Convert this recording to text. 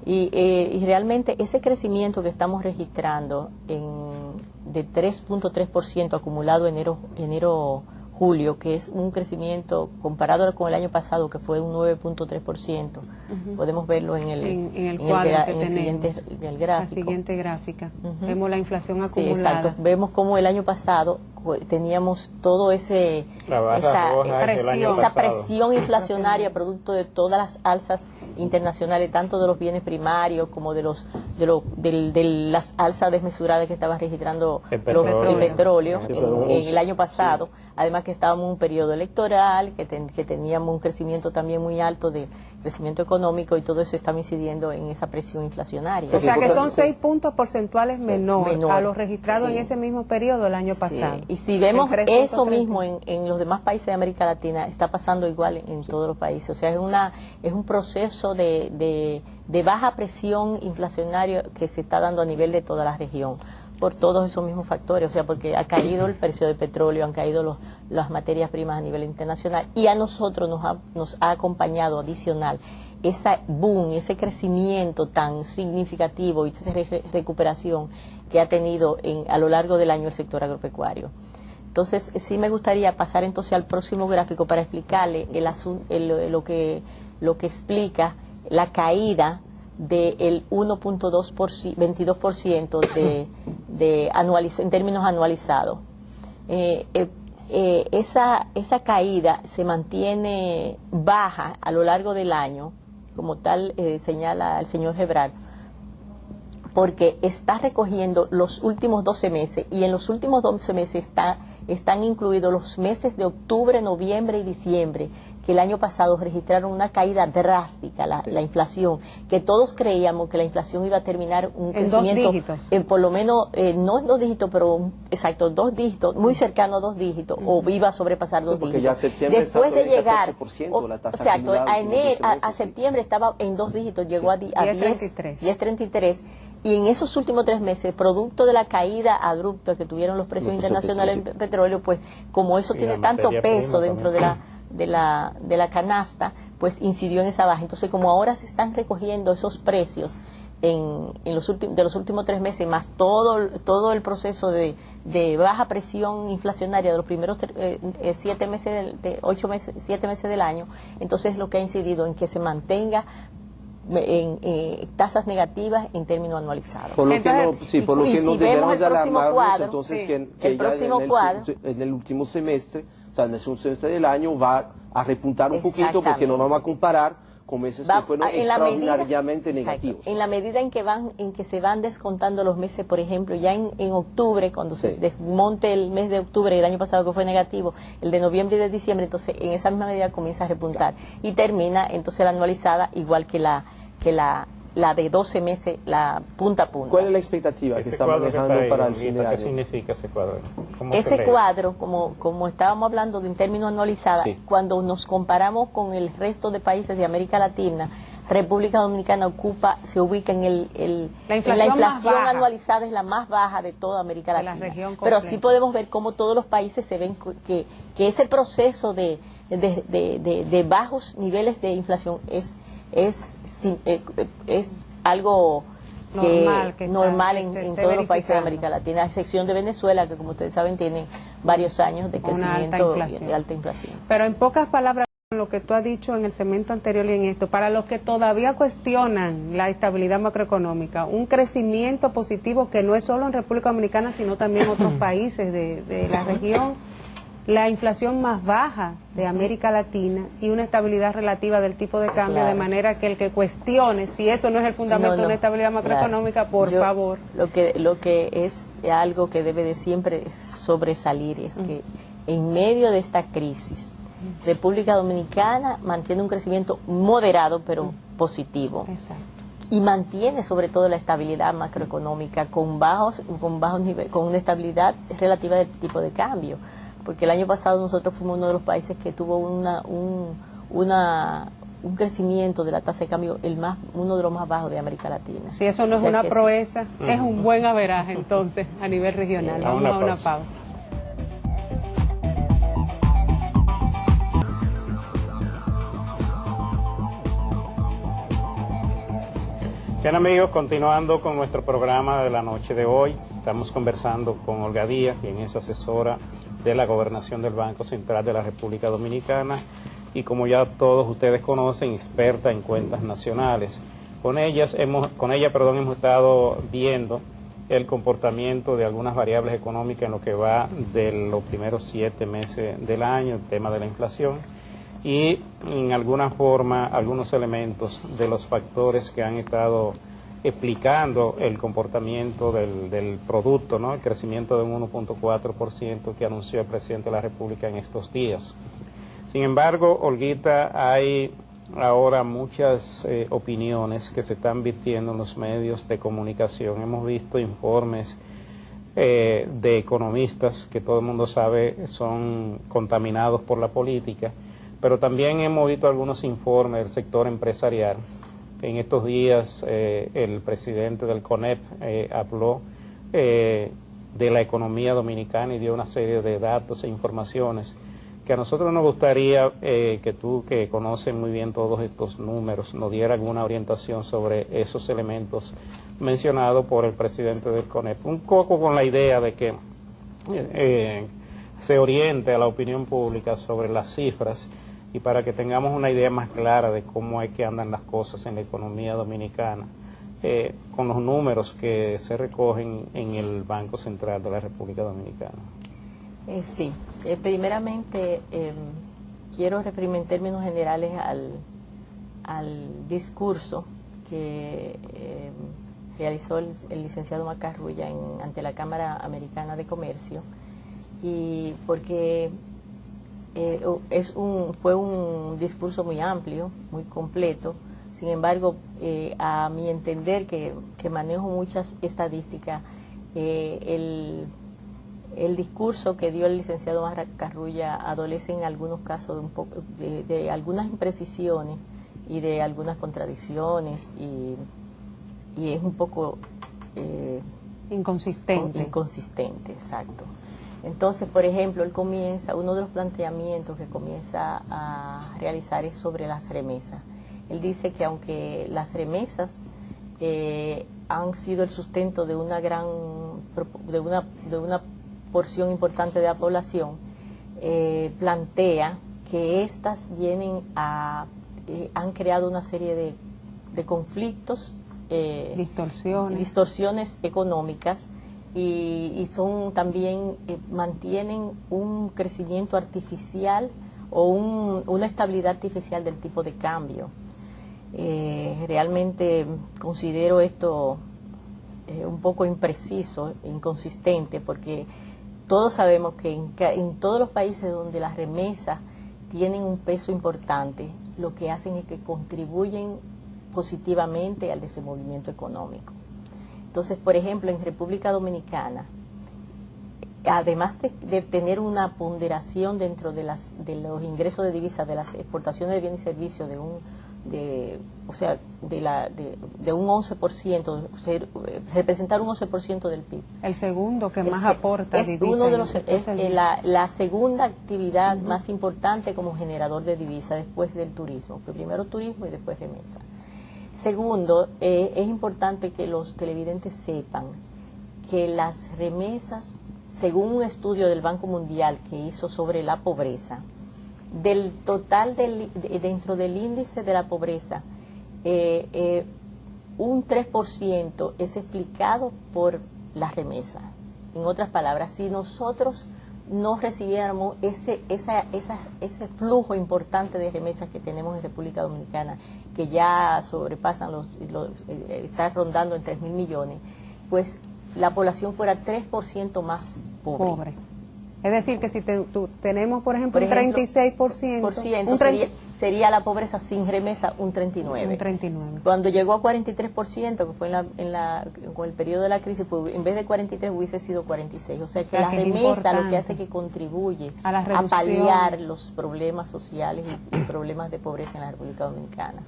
Y realmente ese crecimiento que estamos registrando de 3.3% acumulado enero-julio, que es un crecimiento comparado con el año pasado, que fue un 9.3%, podemos verlo en el siguiente gráfico. La siguiente gráfica. Vemos la inflación acumulada. Sí, exacto. Vemos como el año pasado teníamos todo esa presión inflacionaria producto de todas las alzas internacionales, tanto de los bienes primarios como de las alzas desmesuradas que estaban registrando el petróleo en el año pasado. Además que estábamos en un periodo electoral, que teníamos un crecimiento también muy alto de crecimiento económico, y todo eso está incidiendo en esa presión inflacionaria. O sea que son 6 puntos porcentuales menor a los registrados en ese mismo periodo el año pasado. Y si vemos eso mismo en los demás países de América Latina, está pasando igual en todos los países. O sea, es un proceso de baja presión inflacionaria que se está dando a nivel de toda la región, por todos esos mismos factores. O sea, porque ha caído el precio del petróleo, han caído las materias primas a nivel internacional, y a nosotros nos ha acompañado adicional ese boom, ese crecimiento tan significativo y esa recuperación que ha tenido a lo largo del año el sector agropecuario. Entonces, sí me gustaría pasar entonces al próximo gráfico para explicarle lo que explica la caída del 1.22% en términos anualizados. Esa caída se mantiene baja a lo largo del año, como tal señala el señor Ebrard, porque está recogiendo los últimos 12 meses, y en los últimos 12 meses están incluidos los meses de octubre, noviembre y diciembre, que el año pasado registraron una caída drástica, la inflación, que todos creíamos que la inflación iba a terminar un crecimiento, 2 dígitos. Por lo menos, no en 2 dígitos, pero exacto, 2 dígitos, muy cercano a 2 dígitos, o iba a sobrepasar 2 dígitos. Ya septiembre después de llegar, la tasa exacto, a septiembre estaba en 2 dígitos, llegó a 10.33. Y en esos últimos 3 meses, producto de la caída abrupta que tuvieron los precios internacionales del petróleo, pues como eso tiene tanto peso dentro de la canasta, pues incidió en esa baja. Entonces, como ahora se están recogiendo esos precios de los últimos 3 meses, más todo el proceso de baja presión inflacionaria de los primeros 7 meses, 7 meses del año, entonces lo que ha incidido en que se mantenga en tasas negativas en términos anualizados. Por lo que nos debemos de alarmarnos, entonces, que el próximo cuadro en el último semestre, o sea, en el segundo semestre del año, va a repuntar un poquito, porque nos vamos a comparar con meses que fueron extraordinariamente negativos. En la medida en que se van descontando los meses, por ejemplo, ya en octubre, cuando se desmonte el mes de octubre del año pasado que fue negativo, el de noviembre y de diciembre, entonces en esa misma medida comienza a repuntar y termina entonces la anualizada igual que la de 12 meses, la punta a punta. ¿Cuál es la expectativa que está manejando para el fin de año? ¿Qué significa ese cuadro? Ese cuadro, como estábamos hablando de en términos anualizados, cuando nos comparamos con el resto de países de América Latina, República Dominicana se ubica en la inflación anualizada es la más baja de toda América Latina. Pero sí podemos ver cómo todos los países se ven que ese proceso de bajos niveles de inflación es algo normal en todos los países de América Latina, a excepción de Venezuela, que como ustedes saben tiene varios años de crecimiento de alta inflación. Pero en pocas palabras, lo que tú has dicho en el segmento anterior y en esto, para los que todavía cuestionan la estabilidad macroeconómica, un crecimiento positivo que no es solo en República Dominicana, sino también en otros países de la región, la inflación más baja de América Latina y una estabilidad relativa del tipo de cambio, de manera que el que cuestione si eso no es el fundamento de una estabilidad macroeconómica, por favor. Lo que es algo que debe de siempre sobresalir es que en medio de esta crisis, República Dominicana mantiene un crecimiento moderado pero positivo. Exacto. Y mantiene sobre todo la estabilidad macroeconómica con bajos niveles, con una estabilidad relativa del tipo de cambio. Porque el año pasado nosotros fuimos uno de los países que tuvo un crecimiento de la tasa de cambio uno de los más bajos de América Latina. Si eso no es una proeza, es un buen averaje entonces a nivel regional. Vamos a una pausa. Bien amigos, continuando con nuestro programa de la noche de hoy, estamos conversando con Olga Díaz, quien es asesora de la Gobernación del Banco Central de la República Dominicana y, como ya todos ustedes conocen, experta en cuentas nacionales. Con ella hemos estado viendo el comportamiento de algunas variables económicas en lo que va de los primeros 7 meses del año, el tema de la inflación, y en alguna forma algunos elementos de los factores que han estado explicando el comportamiento del producto, ¿no? El crecimiento de un 1.4% que anunció el presidente de la República en estos días. Sin embargo, Olguita, hay ahora muchas opiniones que se están virtiendo en los medios de comunicación. Hemos visto informes de economistas que todo el mundo sabe son contaminados por la política, pero también hemos visto algunos informes del sector empresarial. En estos días el presidente del CONEP habló de la economía dominicana y dio una serie de datos e informaciones que a nosotros nos gustaría que tú, que conoces muy bien todos estos números, nos diera alguna orientación sobre esos elementos mencionados por el presidente del CONEP. Un poco con la idea de que se oriente a la opinión pública sobre las cifras y para que tengamos una idea más clara de cómo es que andan las cosas en la economía dominicana, con los números que se recogen en el Banco Central de la República Dominicana. Sí, primeramente quiero referirme en términos generales al discurso que realizó el licenciado Macarrulla ante la Cámara Americana de Comercio, y porque fue un discurso muy amplio, muy completo. Sin embargo, a mi entender, que manejo muchas estadísticas, el discurso que dio el licenciado Macarrulla adolece en algunos casos de algunas imprecisiones y de algunas contradicciones, y es un poco inconsistente. Inconsistente, exacto. Entonces, por ejemplo, uno de los planteamientos que comienza a realizar es sobre las remesas. Él dice que aunque las remesas han sido el sustento de una porción importante de la población, plantea que estas han creado una serie de conflictos, distorsiones económicas, y son también mantienen un crecimiento artificial o una estabilidad artificial del tipo de cambio. Realmente considero esto un poco impreciso, inconsistente, porque todos sabemos que en todos los países donde las remesas tienen un peso importante, lo que hacen es que contribuyen positivamente al desenvolvimiento económico. Entonces, por ejemplo, en República Dominicana, además de tener una ponderación dentro de los ingresos de divisas, de las exportaciones de bienes y servicios de un 11%, representar un 11% del PIB. El segundo que más aporta es uno de los la segunda actividad más importante como generador de divisas después del turismo. Primero turismo y después remesa. Segundo, es importante que los televidentes sepan que las remesas, según un estudio del Banco Mundial que hizo sobre la pobreza, del total dentro del índice de la pobreza, un 3% es explicado por las remesas. En otras palabras, si nosotros no recibiéramos ese flujo importante de remesas que tenemos en República Dominicana, que ya sobrepasan está rondando en 3.000 millones, pues la población fuera 3% más pobre. Es decir, que si tenemos, por ejemplo, un 36%, sería la pobreza sin remesa un 39%. Un 39%. Cuando llegó a 43%, que fue con el periodo de la crisis, pues, en vez de 43 hubiese sido 46%. O sea que la remesa lo que hace es que contribuye a paliar los problemas sociales y problemas de pobreza en la República Dominicana.